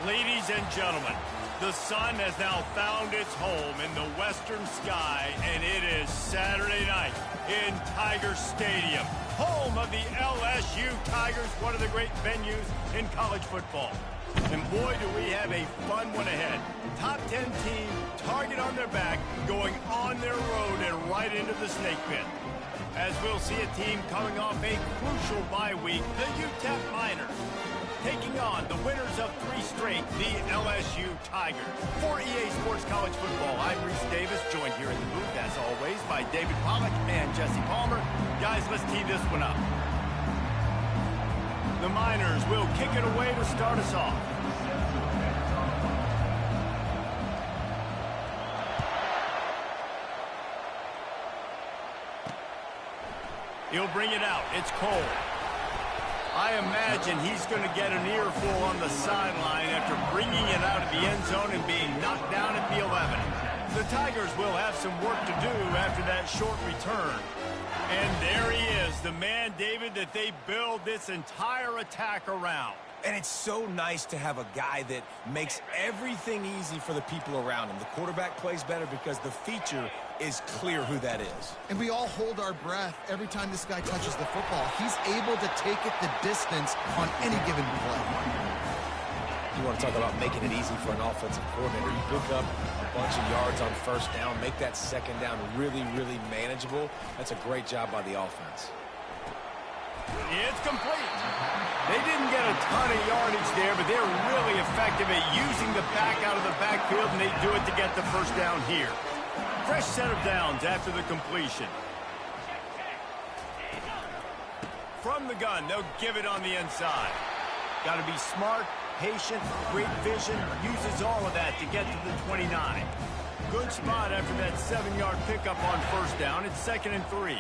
Ladies and gentlemen, the sun has now found its home in the western sky, and it is Saturday night in Tiger Stadium, home of the LSU Tigers, one of the great venues in college football. And boy, do we have a fun one ahead. Top 10 team, target on their back, going on their road and right into the snake pit. As we'll see a team coming off a crucial bye week, the UTEP Miners, taking on the winners of 3 straight, the LSU Tigers. For EA Sports College Football, I'm Reese Davis, joined here in the booth, as always, by David Pollack and Jesse Palmer. Guys, let's tee this one up. The Miners will kick it away to start us off. He'll bring it out. It's Cole. I imagine he's going to get an earful on the sideline after bringing it out of the end zone and being knocked down at the 11. The Tigers will have some work to do after that short return. And there he is, the man, David, that they build this entire attack around. And it's so nice to have a guy that makes everything easy for the people around him. The quarterback plays better because the feature is clear who that is. And we all hold our breath every time this guy touches the football. He's able to take it the distance on any given play. You want to talk about making it easy for an offensive coordinator. You pick up a bunch of yards on first down, make that second down really, really manageable. That's a great job by the offense. It's complete. They didn't get a ton of yardage there, but they're really effective at using the back out of the backfield, and they do it to get the first down here. Fresh set of downs after the completion. From the gun, they'll give it on the inside. Got to be smart, patient, great vision, uses all of that to get to the 29. Good spot after that 7-yard pickup on first down. It's 2nd and 3.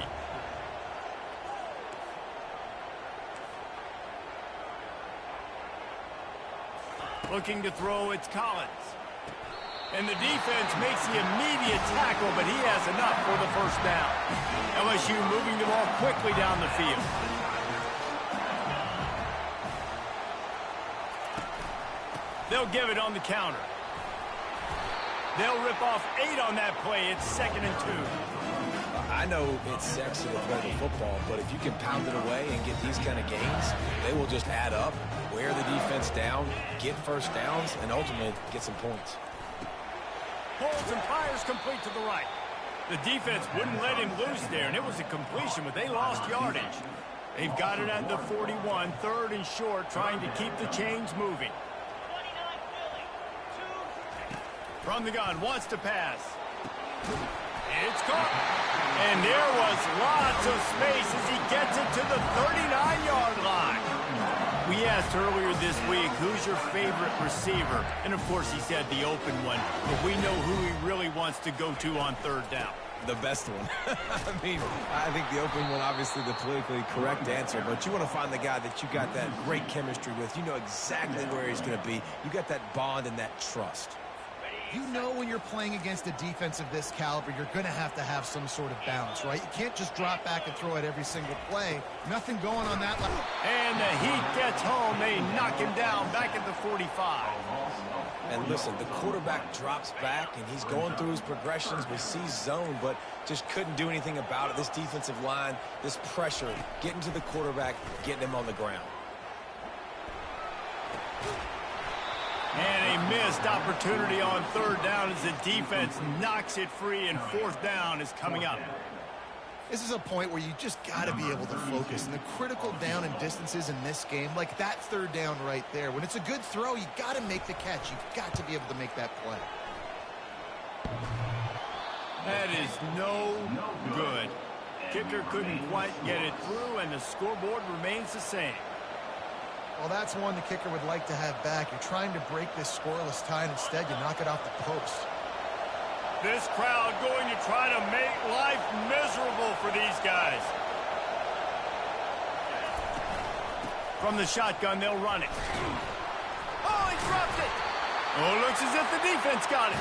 Looking to throw, it's Collins. And the defense makes the immediate tackle, but he has enough for the first down. LSU moving the ball quickly down the field. They'll give it on the counter. They'll rip off 8 on that play. It's 2nd and 2. I know it's sexy to throw the football, but if you can pound it away and get these kind of gains, they will just add up, wear the defense down, get first downs, and ultimately get some points. Pulls and fires complete to the right. The defense wouldn't let him loose there, and it was a completion, but they lost yardage. They've got it at the 41, 3rd and short, trying to keep the chains moving. From the gun, wants to pass. It's caught. And there was lots of space as he gets it to the 39-yard line. We asked earlier this week, who's your favorite receiver? And, of course, he said the open one. But we know who he really wants to go to on 3rd down. The best one. I mean, I think the open one, obviously the politically correct answer, but you want to find the guy that you got that great chemistry with. You know exactly where he's going to be. You got that bond and that trust. You know when you're playing against a defense of this caliber, you're going to have some sort of balance, right? You can't just drop back and throw it every single play. Nothing going on that line. And the Heat gets home. They knock him down back at the 45. And listen, the quarterback drops back, and he's going through his progressions. We see zone, but just couldn't do anything about it. This defensive line, this pressure, getting to the quarterback, getting him on the ground. And a missed opportunity on 3rd down as the defense knocks it free, and 4th down is coming up. This is a point where you just got to be able to focus. And the critical down and distances in this game, like that 3rd down right there, when it's a good throw, you got to make the catch. You've got to be able to make that play. That is no good. Kicker couldn't quite get it through, and the scoreboard remains the same. Well, that's one the kicker would like to have back. You're trying to break this scoreless tie, and instead you knock it off the post. This crowd going to try to make life miserable for these guys. From the shotgun, they'll run it. Oh, he dropped it. Oh, it looks as if the defense got it.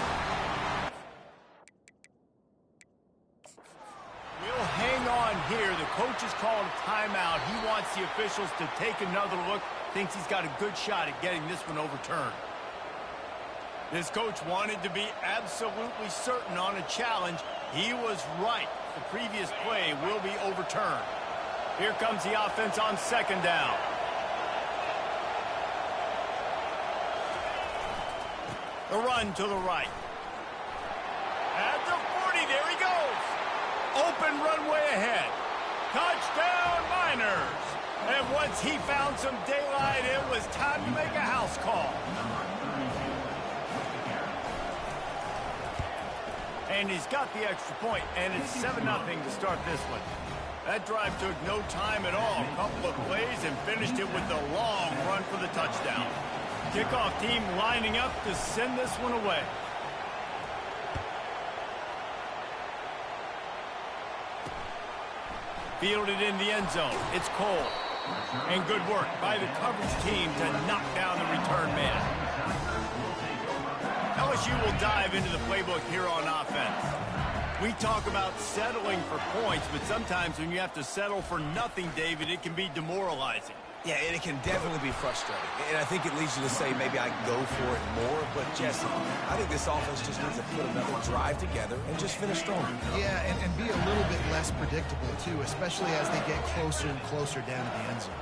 We'll hang on here. The coach is calling a timeout. He wants the officials to take another look. Thinks he's got a good shot at getting this one overturned. This coach wanted to be absolutely certain on a challenge. He was right. The previous play will be overturned. Here comes the offense on second down. The run to the right. At the 40, there he goes. Open runway ahead. Touchdown, Miners. And once he found some daylight, it was time to make a house call. And he's got the extra point, and it's 7-0 to start this one. That drive took no time at all. A couple of plays and finished it with a long run for the touchdown. Kickoff team lining up to send this one away. Fielded in the end zone. It's Cole. And good work by the coverage team to knock down the return man. LSU will dive into the playbook here on offense. We talk about settling for points, but sometimes when you have to settle for nothing, David, it can be demoralizing. Yeah, and it can definitely be frustrating. And I think it leads you to say maybe I can go for it more. But, Jesse, I think this offense just needs to put another drive together and just finish strong. Yeah, and be a little bit less predictable, too, especially as they get closer and closer down to the end zone.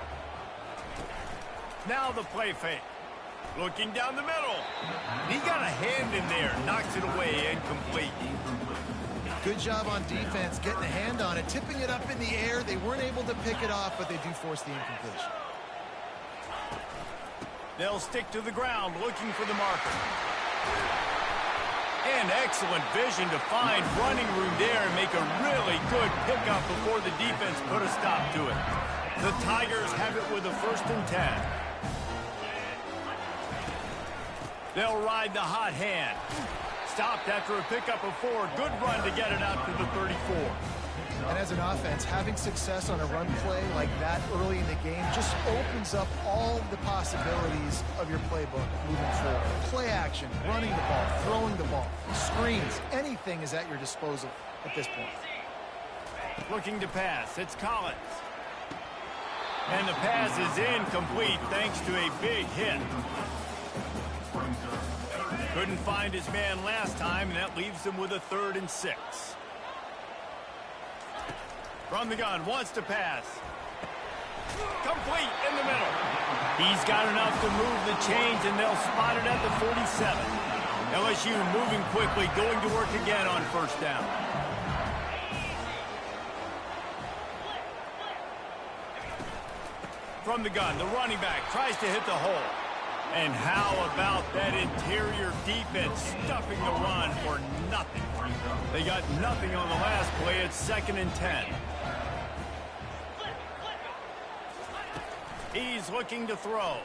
Now the play fake. Looking down the middle. He got a hand in there. Knocks it away, incomplete. Good job on defense getting a hand on it, tipping it up in the air. They weren't able to pick it off, but they do force the incompletion. They'll stick to the ground looking for the marker. And excellent vision to find running room there and make a really good pickup before the defense put a stop to it. The Tigers have it with a 1st and 10. They'll ride the hot hand. Stopped after a pickup of 4. Good run to get it out to the 34. And as an offense, having success on a run play like that early in the game just opens up all the possibilities of your playbook moving forward. Play action, running the ball, throwing the ball, screens, anything is at your disposal at this point. Looking to pass, it's Collins. And the pass is incomplete thanks to a big hit. Couldn't find his man last time, and that leaves him with a 3rd and 6. From the gun, wants to pass. Complete in the middle. He's got enough to move the chains, and they'll spot it at the 47. LSU moving quickly, going to work again on 1st down. From the gun, the running back tries to hit the hole. And how about that interior defense stuffing the run for nothing? They got nothing on the last play. It's 2nd and 10. He's looking to throw.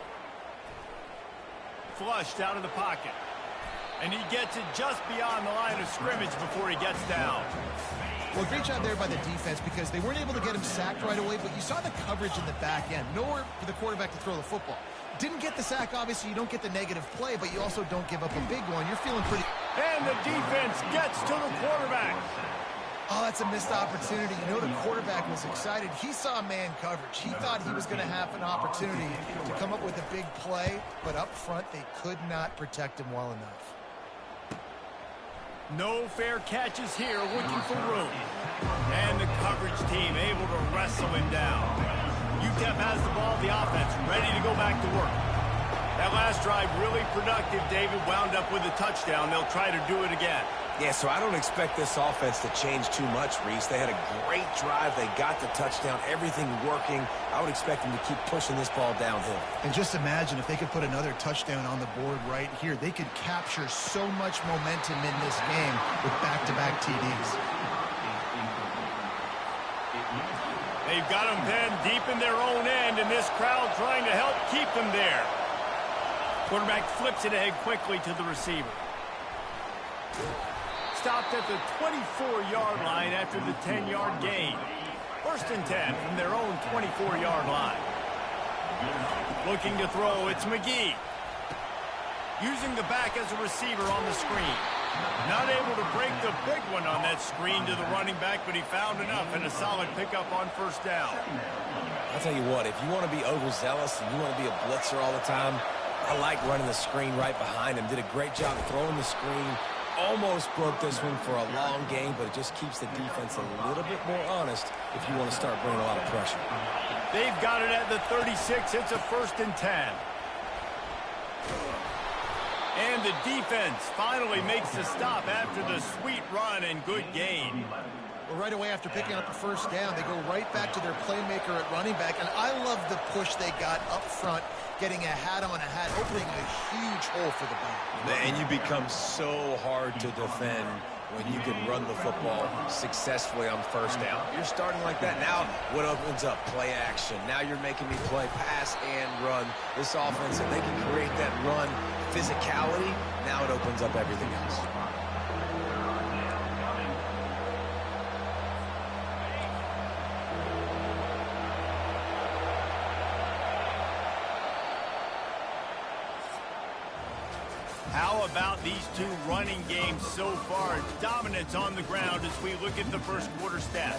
Flushed out of the pocket. And he gets it just beyond the line of scrimmage before he gets down. Well, great job there by the defense because they weren't able to get him sacked right away, but you saw the coverage in the back end. Nowhere for the quarterback to throw the football. Didn't get the sack, obviously. You don't get the negative play, but you also don't give up a big one. You're feeling pretty... And the defense gets to the quarterback. Oh, that's a missed opportunity. You know the quarterback was excited. He saw man coverage. He thought he was going to have an opportunity to come up with a big play, but up front they could not protect him well enough. No fair catches here, looking for room. And the coverage team able to wrestle him down. UTEP has the ball, the offense ready to go back to work. That last drive really productive. David wound up with a touchdown. They'll try to do it again. Yeah, so I don't expect this offense to change too much, Reese. They had a great drive. They got the touchdown, everything working. I would expect them to keep pushing this ball downhill. And just imagine if they could put another touchdown on the board right here. They could capture so much momentum in this game with back-to-back TDs. They've got them pinned deep in their own end, and this crowd trying to help keep them there. Quarterback flips it ahead quickly to the receiver. Stopped at the 24-yard line after the 10-yard gain. 1st and 10 from their own 24-yard line. Looking to throw, it's McGee. Using the back as a receiver on the screen. Not able to break the big one on that screen to the running back, but he found enough and a solid pickup on 1st down. I'll tell you what, if you want to be overzealous and you want to be a blitzer all the time, I like running the screen right behind him. Did a great job throwing the screen. Almost broke this one for a long game, but it just keeps the defense a little bit more honest if you want to start bringing a lot of pressure. They've got it at the 36. It's a 1st and 10. And the defense finally makes the stop after the sweet run and good gain. Well, right away after picking up the 1st down, they go right back to their playmaker at running back. And I love the push they got up front, getting a hat on a hat, opening a huge hole for the back. And you become so hard to defend when you can run the football successfully on 1st down. You're starting like that. Now what opens up? Play action. Now you're making me play pass and run. This offense, if they can create that run physicality, now it opens up everything else. How about these two running games so far? Dominance on the ground as we look at the 1st quarter stats.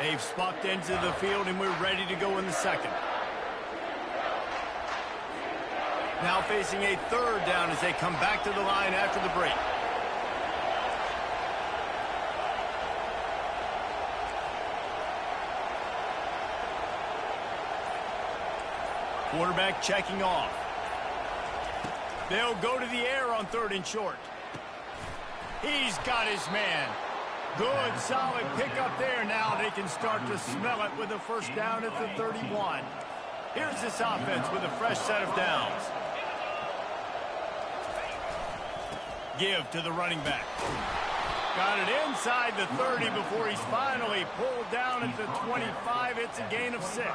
They've swapped into the field, and we're ready to go in the 2nd. Now facing a 3rd down as they come back to the line after the break. Quarterback checking off. They'll go to the air on 3rd and short. He's got his man. Good, solid pickup there. Now they can start to smell it with a 1st down at the 31. Here's this offense with a fresh set of downs. Give to the running back. Got it inside the 30 before he's finally pulled down at the 25. It's a gain of 6.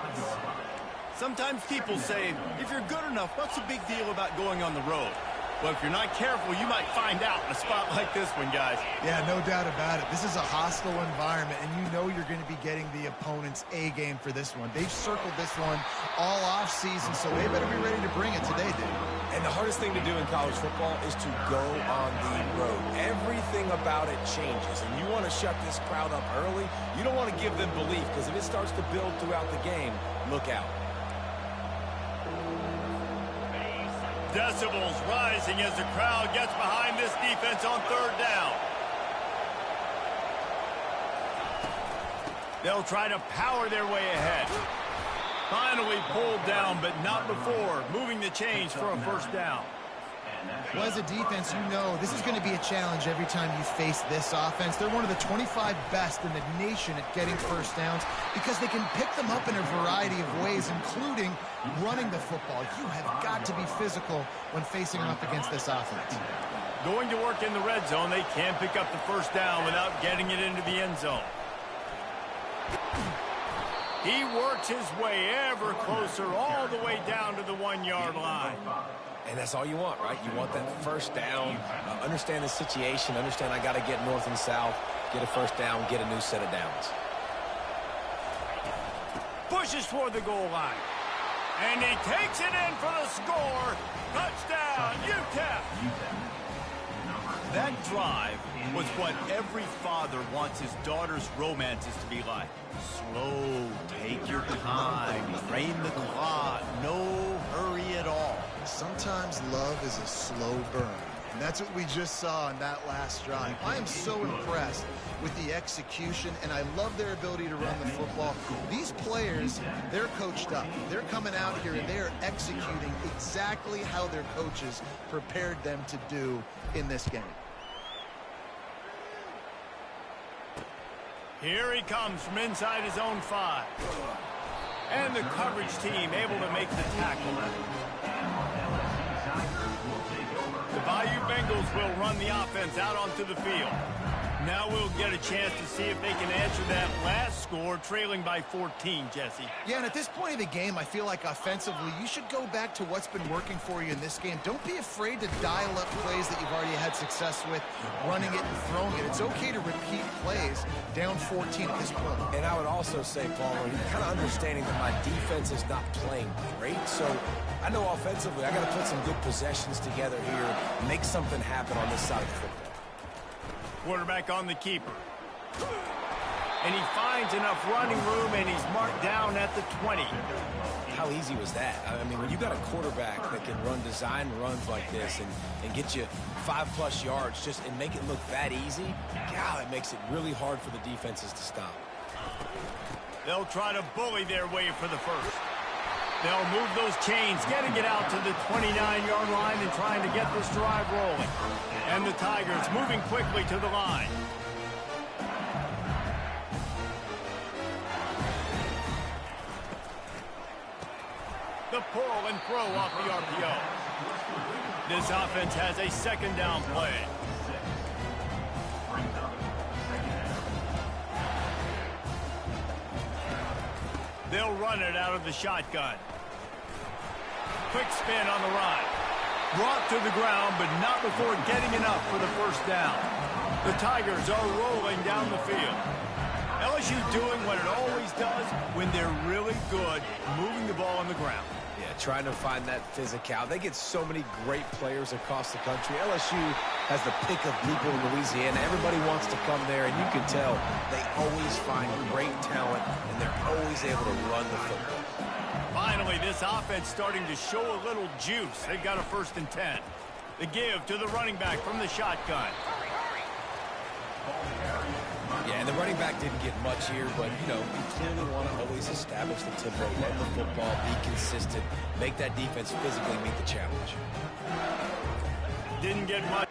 Sometimes people say, if you're good enough, what's the big deal about going on the road? Well, if you're not careful, you might find out in a spot like this one, guys. Yeah, no doubt about it. This is a hostile environment, and you know you're going to be getting the opponent's A game for this one. They've circled this one all off season, so they better be ready to bring it today, dude. And the hardest thing to do in college football is to go on the road. Everything about it changes, and you want to shut this crowd up early. You don't want to give them belief, because if it starts to build throughout the game, look out. Decibels rising as the crowd gets behind this defense on 3rd down. They'll try to power their way ahead. Finally pulled down, but not before moving the chains for a 1st down. Well, as a defense, you know this is going to be a challenge every time you face this offense. They're one of the 25 best in the nation at getting 1st downs because they can pick them up in a variety of ways, including running the football. You have got to be physical when facing off against this offense. Going to work in the red zone, they can't pick up the 1st down without getting it into the end zone. He works his way ever closer all the way down to the 1-yard line. And that's all you want, right? You want that 1st down, understand the situation, understand I got to get north and south, get a 1st down, get a new set of downs. Pushes toward the goal line. And he takes it in for the score. Touchdown, UTEP. That drive was what every father wants his daughter's romances to be like. Slow, take your time, frame the clock, no hurry at all. Sometimes love is a slow burn, and that's what we just saw on that last drive. I am so impressed with the execution, and I love their ability to run the football. These players, they're coached up. They're coming out here, and they're executing exactly how their coaches prepared them to do in this game. Here he comes from inside his own 5. And the coverage team able to make the tackle. The Bayou Bengals will run the offense out onto the field. Now we'll get a chance to see if they can answer that last score, trailing by 14, Jesse. Yeah, and at this point of the game, I feel like offensively, you should go back to what's been working for you in this game. Don't be afraid to dial up plays that you've already had success with, running it and throwing it. It's okay to repeat plays down 14 at this point. And I would also say, Paul, kind of understanding that my defense is not playing great, so I know offensively I got to put some good possessions together here, make something happen on this side of the football. quarterback on the keeper. And he finds enough running room, and he's marked down at the 20. How easy was that? I mean, when you got a quarterback that can run design runs like this and get you 5+ yards and make it look that easy, God, it makes it really hard for the defenses to stop. They'll try to bully their way for the first. They'll move those chains, getting it out to the 29-yard line and trying to get this drive rolling. And the Tigers moving quickly to the line. The pull and throw off the RPO. This offense has a second down play. They'll run it out of the shotgun. Quick spin on the run. Brought to the ground, but not before getting enough for the first down. The Tigers are rolling down the field. LSU doing what it always does when they're really good, moving the ball on the ground. Yeah, trying to find that physical. They get so many great players across the country. LSU has the pick of people in Louisiana. Everybody wants to come there, and you can tell they always find great talent, and they're always able to run the football. Finally, this offense starting to show a little juice. They've got a 1st and 10. The give to the running back from the shotgun. Yeah, and the running back didn't get much here, but, you know, you clearly want to always establish the tempo, run the football, be consistent, make that defense physically meet the challenge. Didn't get much.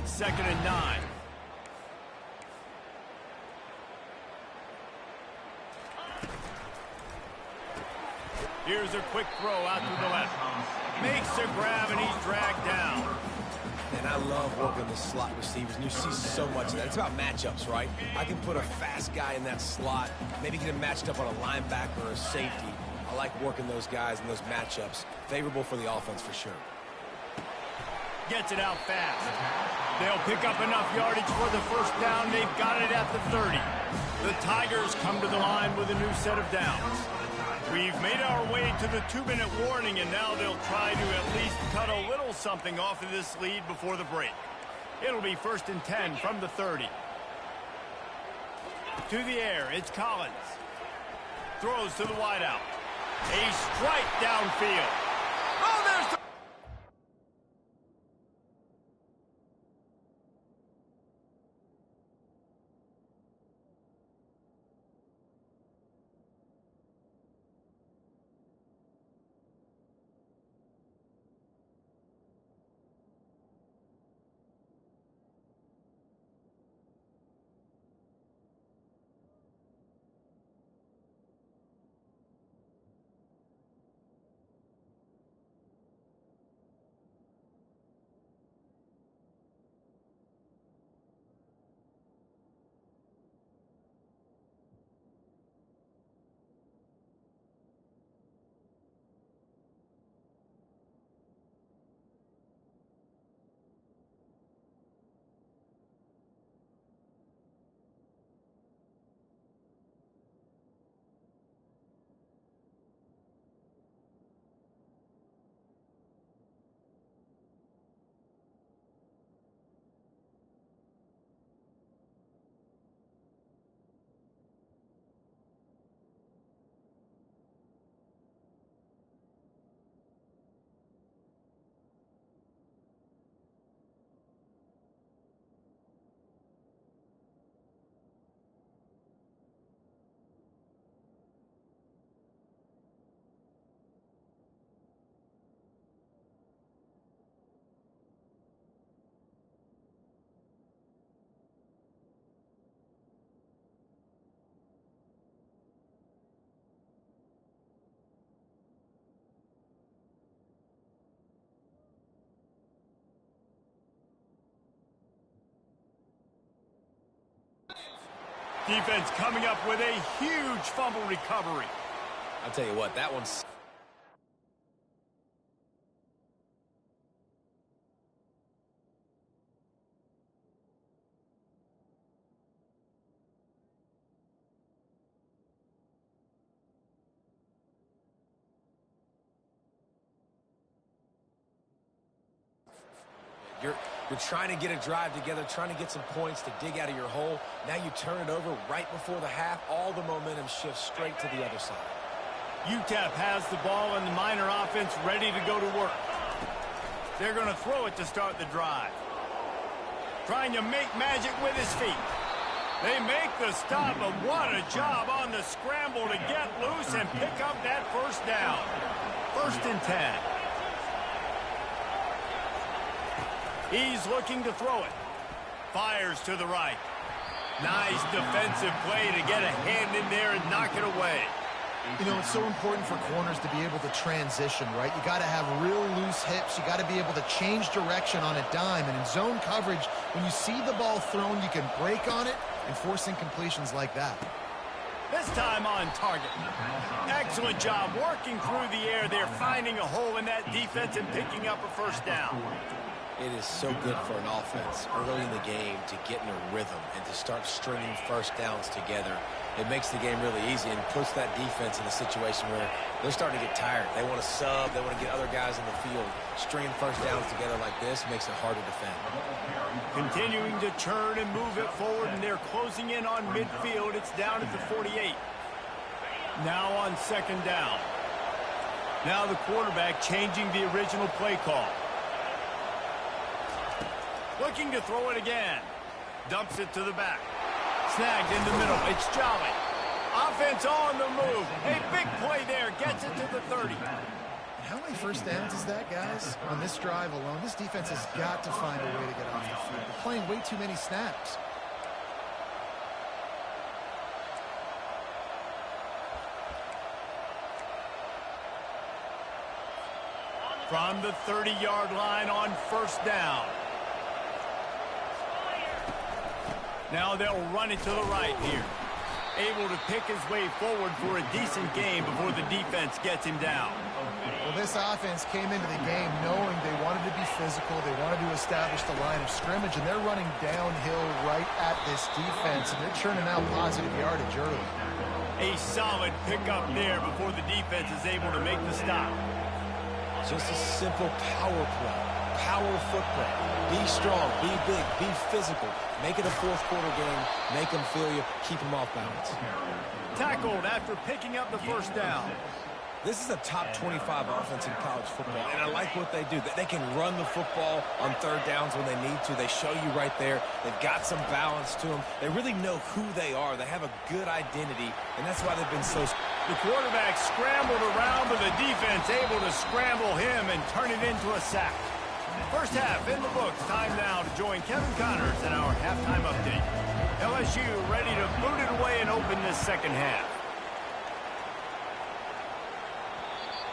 It's 2nd and 9. Here's a quick throw out to the left. Makes a grab, and he's dragged down. And I love working the slot receivers, and you see so much of that. It's about matchups, right? I can put a fast guy in that slot, maybe get him matched up on a linebacker or a safety. I like working those guys in those matchups. Favorable for the offense for sure. Gets it out fast. They'll pick up enough yardage for the first down. They've got it at the 30. The Tigers come to the line with a new set of downs. We've made our way to the 2-minute warning, and now they'll try to at least cut a little something off of this lead before the break. It'll be 1st and 10 from the 30. To the air, it's Collins. Throws to the wideout. A strike downfield. Oh, there's the... Defense coming up with a huge fumble recovery. I'll tell you what, that one's... You're trying to get a drive together, trying to get some points to dig out of your hole. Now you turn it over right before the half. All the momentum shifts straight to the other side. UTEP has the ball, and the Miner offense ready to go to work. They're going to throw it to start the drive. Trying to make magic with his feet. They make the stop, but what a job on the scramble to get loose and pick up that first down. 1st and 10. He's looking to throw it. Fires to the right. Nice defensive play to get a hand in there and knock it away. You know, it's so important for corners to be able to transition, right? You got to have real loose hips. You got to be able to change direction on a dime. And in zone coverage, when you see the ball thrown, you can break on it and force incompletions like that. This time on target. Excellent job working through the air there, finding a hole in that defense and picking up a first down. It is so good for an offense early in the game to get in a rhythm and to start stringing first downs together. It makes the game really easy and puts that defense in a situation where they're starting to get tired. They want to sub. They want to get other guys in the field. Stringing first downs together like this makes it hard to defend. Continuing to churn and move it forward, and they're closing in on midfield. It's down at the 48. Now on 2nd down. Now the quarterback changing the original play call. Looking to throw it again. Dumps it to the back. Snagged in the middle. It's Jolly. Offense on the move. A big play there. Gets it to the 30. How many first downs is that, guys? On this drive alone, this defense has got to find a way to get off the field. They're playing way too many snaps. From the 30-yard line on first down. Now they'll run it to the right here. Able to pick his way forward for a decent game before the defense gets him down. Well, this offense came into the game knowing they wanted to be physical. They wanted to establish the line of scrimmage, and they're running downhill right at this defense, and they're churning out positive yardage early. A solid pickup there before the defense is able to make the stop. Just a simple power play. Power football. Be strong, be big, be physical. Make it a fourth quarter game. Make them feel you. Keep them off balance. Tackled after picking up the first down. This is a top 25 offense in college football, and I like what they do. They can run the football on third downs when they need to. They show you right there. They've got some balance to them. They really know who they are. They have a good identity, and that's why they've been so... The quarterback scrambled around, but the defense able to scramble him and turn it into a sack. First half in the books. Time now to join Kevin Connors in our halftime update. LSU ready to boot it away and open this second half.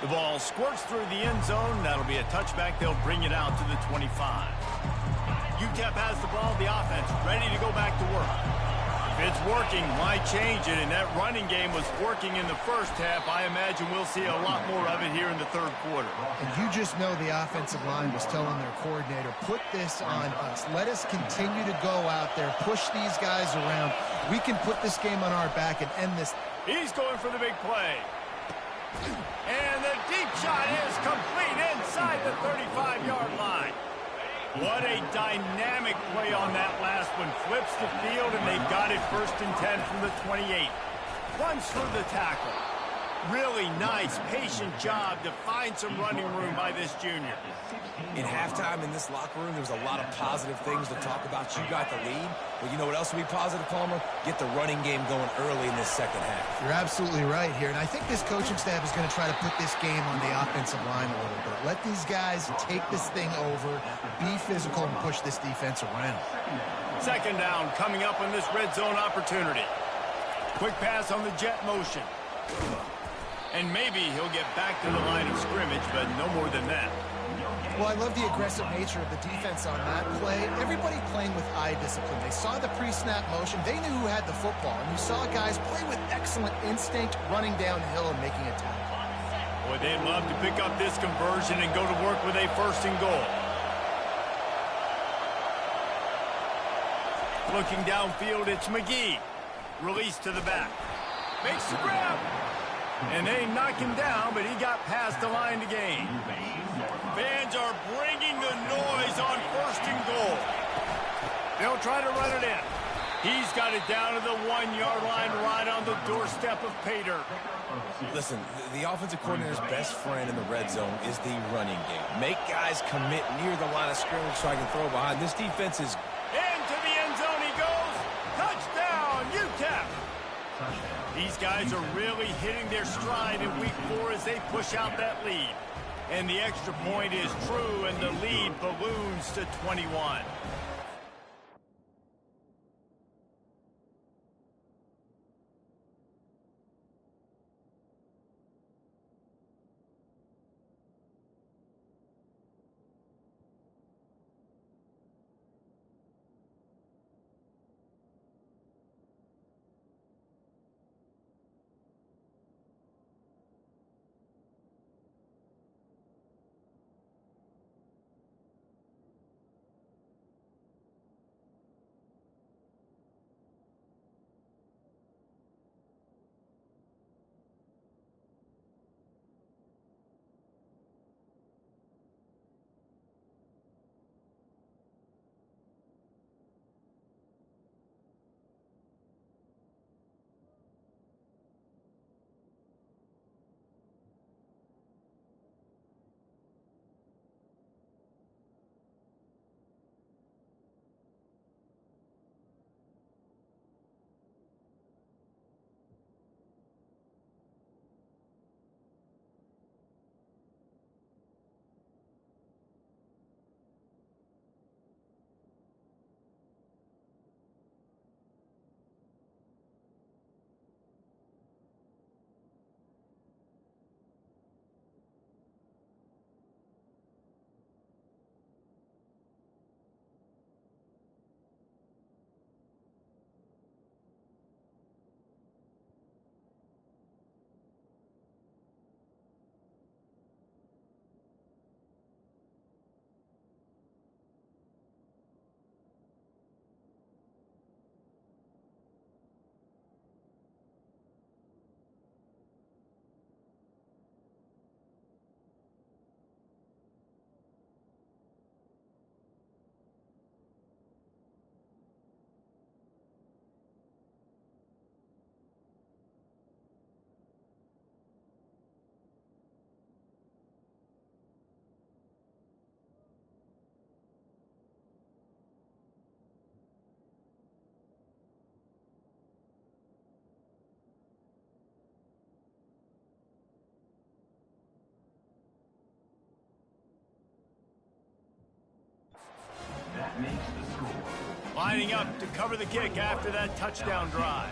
The ball squirts through the end zone. That'll be a touchback. They'll bring it out to the 25. UTEP has the ball. The offense ready to go back to work. If it's working, why change it? And that running game was working in the first half. I imagine we'll see a lot more of it here in the third quarter. And you just know the offensive line was telling their coordinator, put this on us. Let us continue to go out there, push these guys around. We can put this game on our back and end this. He's going for the big play. And the deep shot is complete inside the 35-yard line. What a dynamic play on that last one. Flips the field, and they've got it 1st and 10 from the 28. Runs through the tackle. Really nice, patient job to find some running room by this junior. In halftime in this locker room, there was a lot of positive things to talk about. You got the lead. But you know what else would be positive, Palmer? Get the running game going early in this second half. You're absolutely right here. And I think this coaching staff is going to try to put this game on the offensive line a little bit. Let these guys take this thing over, be physical, and push this defense around. Second down coming up on this red zone opportunity. Quick pass on the jet motion. And maybe he'll get back to the line of scrimmage, but no more than that. Well, I love the aggressive nature of the defense on that play. Everybody playing with eye discipline. They saw the pre-snap motion. They knew who had the football. And you saw guys play with excellent instinct, running downhill and making a tackle. Boy, they'd love to pick up this conversion and go to work with a 1st and goal. Looking downfield, it's McGee. Release to the back. Makes the grab. And they knock him down, but he got past the line to gain. Fans are bringing the noise on 1st and goal. They'll try to run it in. He's got it down to the 1-yard line right on the doorstep of pay dirt. Listen, the offensive coordinator's best friend in the red zone is the running game. Make guys commit near the line of scrimmage so I can throw behind. This defense is... Into the end zone he goes. Touchdown, UTEP. These guys are really hitting their stride in week 4 as they push out that lead. And the extra point is true, and the lead balloons to 21. Lining up to cover the kick after that touchdown drive.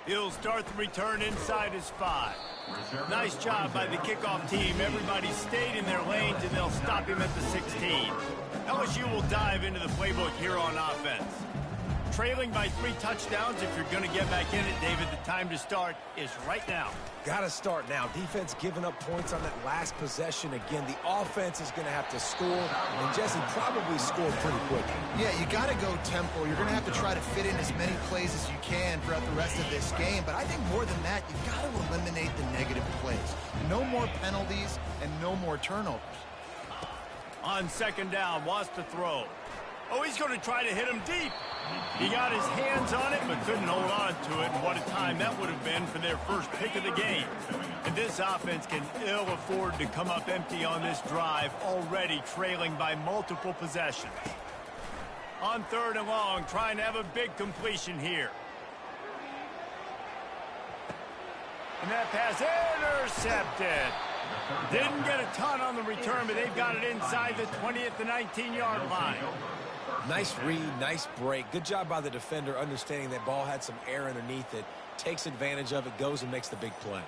He'll start the return inside his 5. Nice job by the kickoff team. Everybody stayed in their lanes, and they'll stop him at the 16. LSU will dive into the playbook here on offense. Trailing by 3 touchdowns. If you're going to get back in it, David, the time to start is right now. Got to start now. Defense giving up points on that last possession. Again, the offense is going to have to score, and Jesse probably scored pretty quick. Yeah, you got to go tempo. You're going to have to try to fit in as many plays as you can throughout the rest of this game. But I think more than that, you've got to eliminate the negative plays. No more penalties and no more turnovers. On second down, wants to throw. Oh, he's going to try to hit him deep. He got his hands on it, but couldn't hold on to it. And what a time that would have been for their first pick of the game. And this offense can ill afford to come up empty on this drive, already trailing by multiple possessions. On 3rd and long, trying to have a big completion here. And that pass intercepted. Didn't get a ton on the return, but they've got it inside the 20 at the 19-yard line. Nice read, nice break. Good job by the defender understanding that ball had some air underneath it. Takes advantage of it, goes and makes the big play.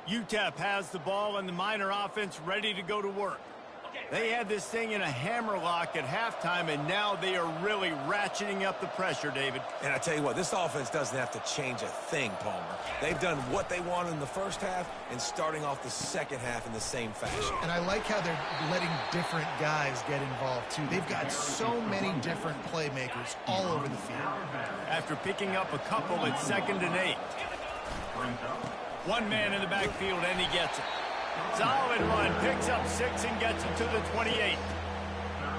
UTEP has the ball and the Miner offense ready to go to work. They had this thing in a hammerlock at halftime, and now they are really ratcheting up the pressure, David. And I tell you what, this offense doesn't have to change a thing, Palmer. They've done what they wanted in the first half and starting off the second half in the same fashion. And I like how they're letting different guys get involved, too. They've got so many different playmakers all over the field. After picking up a couple at 2nd and 8. One man in the backfield, and he gets it. Solid run, picks up 6 and gets it to the 28.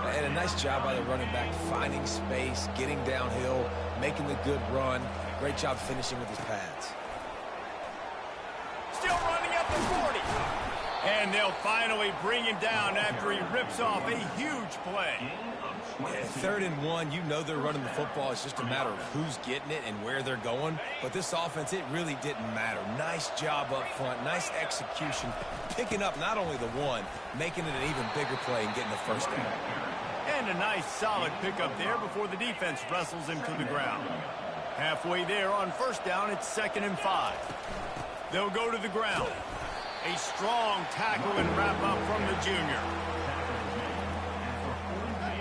And a nice job by the running back, finding space, getting downhill, making the good run. Great job finishing with his pads. Still running at the 40. And they'll finally bring him down after he rips off a huge play. Yeah, 3rd and 1, you know they're running the football. It's just a matter of who's getting it and where they're going. But this offense, it really didn't matter. Nice job up front, nice execution, picking up not only the one, making it an even bigger play and getting the first down. And a nice solid pickup there before the defense wrestles him to the ground. Halfway there on 1st down, it's 2nd and 5. They'll go to the ground. A strong tackle and wrap up from the junior.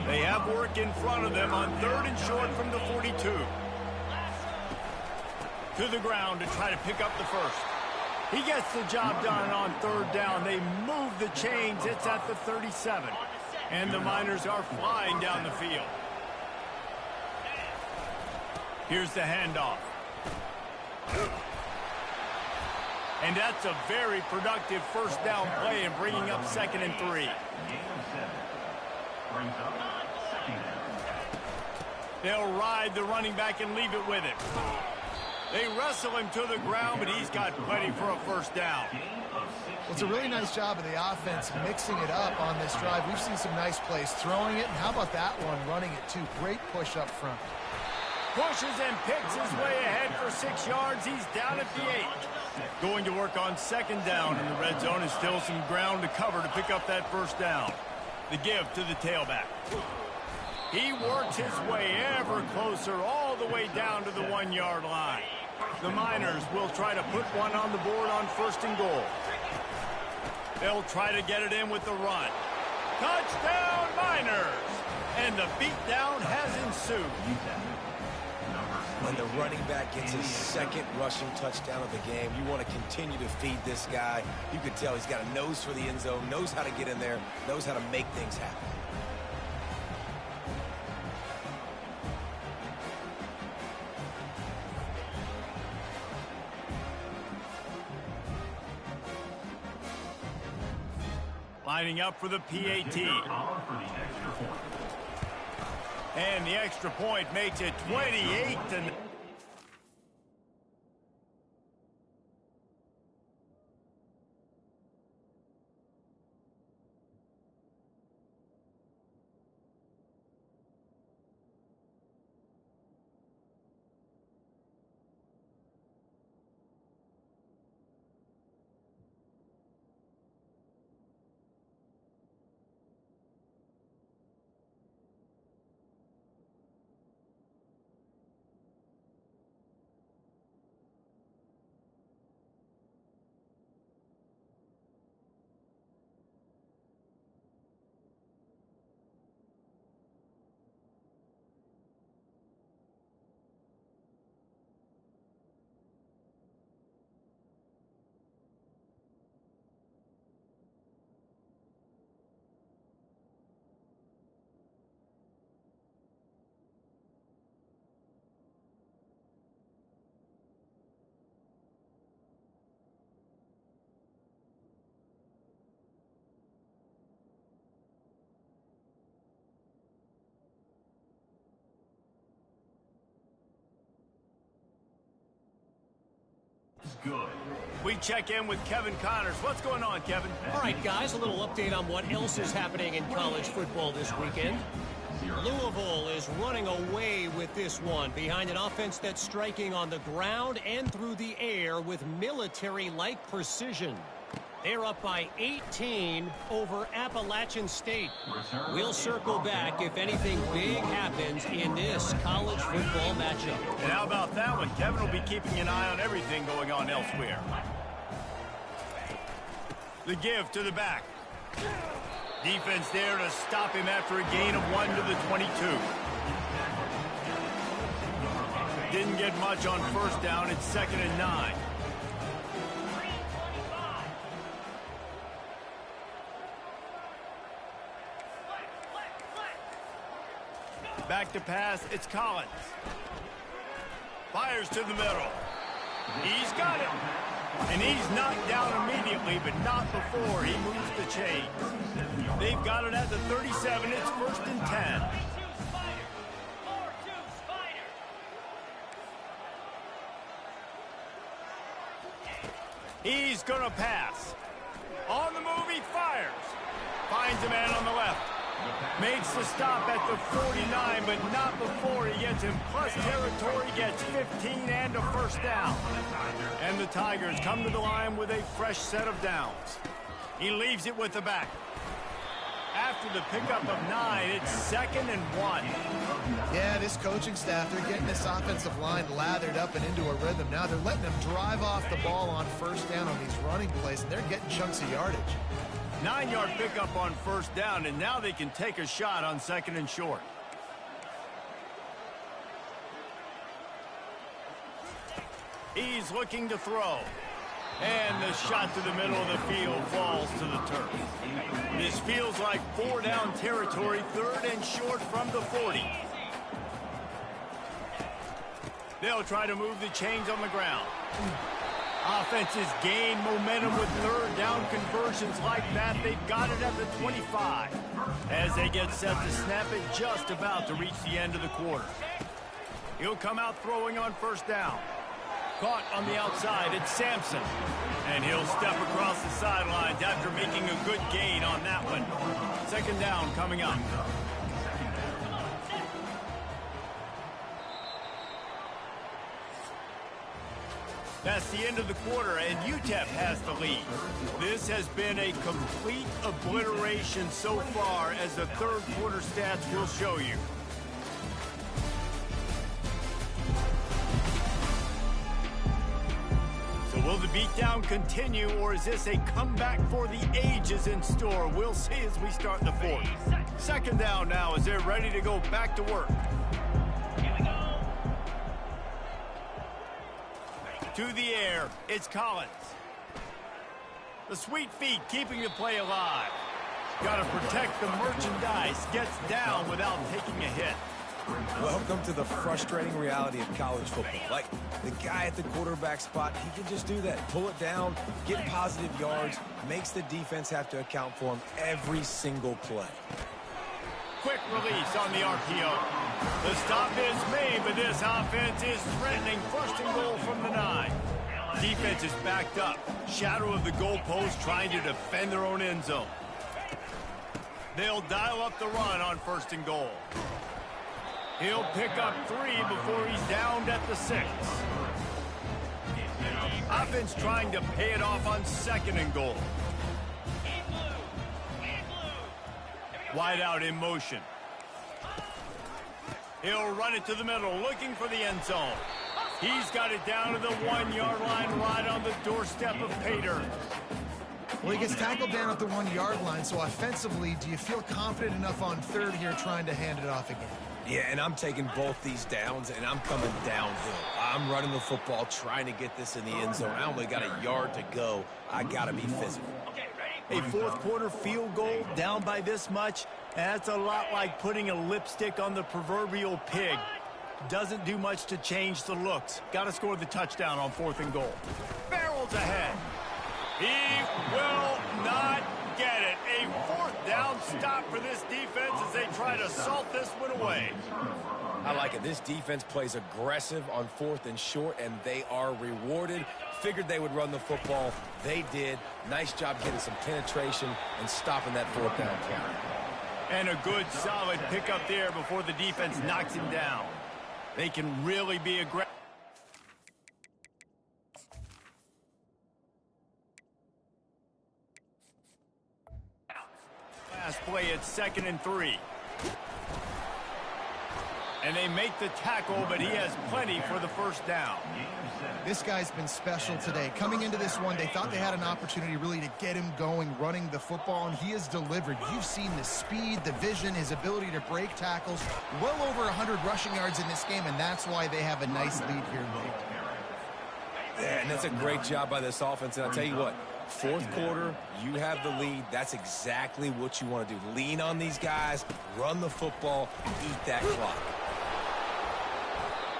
They have work in front of them on 3rd and short from the 42. To the ground to try to pick up the first. He gets the job done on 3rd down. They move the chains. It's at the 37. And the Miners are flying down the field. Here's the handoff. And that's a very productive 1st down play and bringing up 2nd and 3. They'll ride the running back and leave it with him. They wrestle him to the ground, but he's got plenty for a 1st down. Well, it's a really nice job of the offense mixing it up on this drive. We've seen some nice plays throwing it, and how about that one running it too? Great push up front. Pushes and picks his way ahead for 6 yards. He's down at the 8. Going to work on 2nd down in the red zone, and still some ground to cover to pick up that 1st down. The give to the tailback. He works his way ever closer all the way down to the 1-yard line. The Miners will try to put one on the board on 1st and goal. They'll try to get it in with the run. Touchdown, Miners! And the beatdown has ensued. When the running back gets his 2nd rushing touchdown of the game, you want to continue to feed this guy. You can tell he's got a nose for the end zone, knows how to get in there, knows how to make things happen. Lining up for the PAT. And the extra point makes it 28-0. Good. We check in with Kevin Connors. What's going on, Kevin? All right, guys, a little update on what else is happening in college football this weekend. Louisville is running away with this one behind an offense that's striking on the ground and through the air with military-like precision. They're up by 18 over Appalachian State. We'll circle back if anything big happens in this college football matchup. And how about that one? Kevin will be keeping an eye on everything going on elsewhere. The give to the back. Defense there to stop him after a gain of 1 to the 22. Didn't get much on first down. It's 2nd and 9. Back to pass, it's Collins. Fires to the middle. He's got it. And he's knocked down immediately, but not before he moves the chains. They've got it at the 37. It's 1st and 10. He's going to pass. On the move, he fires. Finds a man on the left. Makes the stop at the 49, but not before he gets in plus territory, gets 15 and a first down. And the Tigers come to the line with a fresh set of downs. He leaves it with the back. After the pickup of 9, it's 2nd and 1. Yeah, this coaching staff, they're getting this offensive line lathered up and into a rhythm. Now they're letting them drive off the ball on first down on these running plays, and they're getting chunks of yardage. 9-yard pickup on first down, and now they can take a shot on 2nd and short. He's looking to throw. And the shot to the middle of the field falls to the turf. This feels like 4-down territory, 3rd and short from the 40. They'll try to move the chains on the ground. Offenses gain momentum with 3rd down conversions like that. They've got it at the 25. As they get set to snap it, just about to reach the end of the quarter. He'll come out throwing on first down. Caught on the outside, it's Sampson. And he'll step across the sidelines after making a good gain on that one. 2nd down coming up. That's the end of the quarter, and UTEP has the lead. This has been a complete obliteration so far, as the 3rd quarter stats will show you. So will the beatdown continue, or is this a comeback for the ages in store? We'll see as we start the 4th. 2nd down now as they're ready to go back to work. To the air, it's Collins. The sweet feet keeping the play alive. Got to protect the merchandise. Gets down without taking a hit. Welcome to the frustrating reality of college football. Like, the guy at the quarterback spot, he can just do that. Pull it down, get positive yards, makes the defense have to account for him every single play. Quick release on the RPO. The stop is made, but this offense is threatening 1st and goal from the 9. Defense is backed up. Shadow of the goalpost trying to defend their own end zone. They'll dial up the run on 1st and goal. He'll pick up 3 before he's downed at the 6. Offense trying to pay it off on 2nd and goal. Wide out in motion. He'll run it to the middle, looking for the end zone. He's got it down to the 1-yard line, right on the doorstep of Pater. Well, he gets tackled down at the 1-yard line, so offensively, do you feel confident enough on 3rd here trying to hand it off again? Yeah, and I'm taking both these downs, and I'm coming downhill. I'm running the football, trying to get this in the end zone. I only got a yard to go. I got to be physical. A 4th quarter field goal down by this much, that's a lot like putting a lipstick on the proverbial pig. Doesn't do much to change the looks. Got to score the touchdown on 4th and goal. Barrels ahead. He will not get it. A 4th down stop for this defense as they try to salt this one away. I like it. This defense plays aggressive on 4th and short, and they are rewarded. Figured they would run the football. They did. Nice job getting some penetration and stopping that 4th down play. And a good, solid pickup there before the defense knocks him down. They can really be aggressive. Last play at 2nd and 3. And they make the tackle, but he has plenty for the first down. This guy's been special today. Coming into this one, they thought they had an opportunity really to get him going, running the football, and he has delivered. You've seen the speed, the vision, his ability to break tackles. Well over 100 rushing yards in this game, and that's why they have a nice lead here late. Yeah, and that's a great job by this offense. And I'll tell you what, fourth quarter, you have the lead. That's exactly what you want to do. Lean on these guys, run the football, and eat that clock.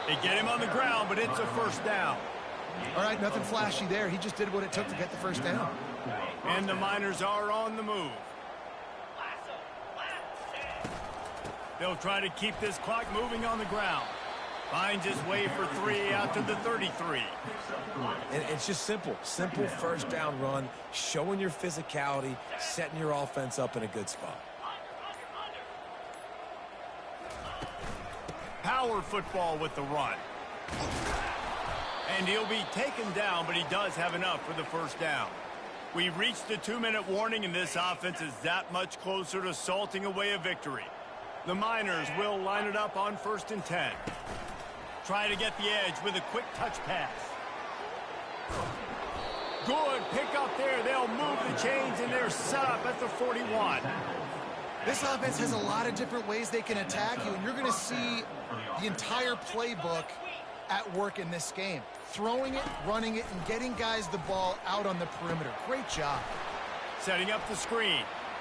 They get him on the ground, but it's a first down. All right, nothing flashy there. He just did what it took to get the first down. And the Miners are on the move. They'll try to keep this clock moving on the ground. Finds his way for 3 out to the 33. And it's just simple first down run, showing your physicality, setting your offense up in a good spot. Power football with the run. And he'll be taken down, but he does have enough for the first down. We've reached the 2-minute warning, and this offense is that much closer to salting away a victory. The Miners will line it up on 1st and 10. Try to get the edge with a quick touch pass. Good pick up there. They'll move the chains, and they're set up at the 41. This offense has a lot of different ways they can attack you, and you're going to see the entire playbook at work in this game. Throwing it, running it, and getting guys the ball out on the perimeter. Great job. Setting up the screen.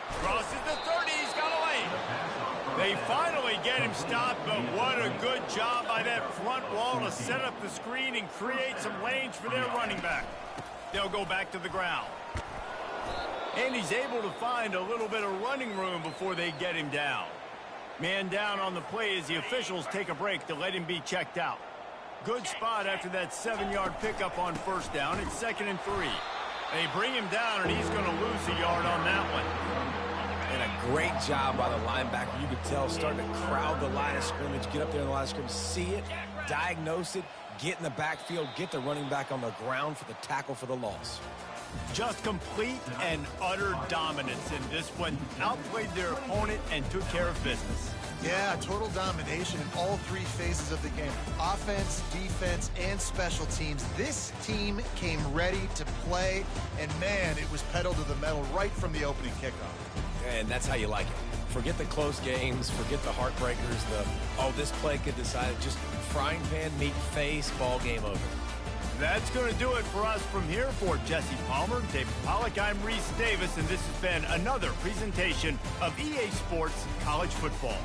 Crosses the 30. He's got a lane. They finally get him stopped, but what a good job by that front wall to set up the screen and create some lanes for their running back. They'll go back to the ground. And he's able to find a little bit of running room before they get him down. Man down on the play as the officials take a break to let him be checked out. Good spot after that 7-yard pickup on first down. It's 2nd and 3. They bring him down, and he's going to lose a yard on that one. And a great job by the linebacker. You could tell starting to crowd the line of scrimmage, get up there in the line of scrimmage, see it, diagnose it, get in the backfield, get the running back on the ground for the tackle for the loss. Just complete and utter dominance in this one. Outplayed their opponent and took care of business. Yeah, total domination in all 3 phases of the game. Offense, defense, and special teams. This team came ready to play, and man, it was pedal to the metal right from the opening kickoff. And that's how you like it. Forget the close games, forget the heartbreakers, this play could decide it. Just frying pan, meat face, ball game over. That's going to do it for us from here. For Jesse Palmer, David Pollack, I'm Reese Davis, and this has been another presentation of EA Sports College Football.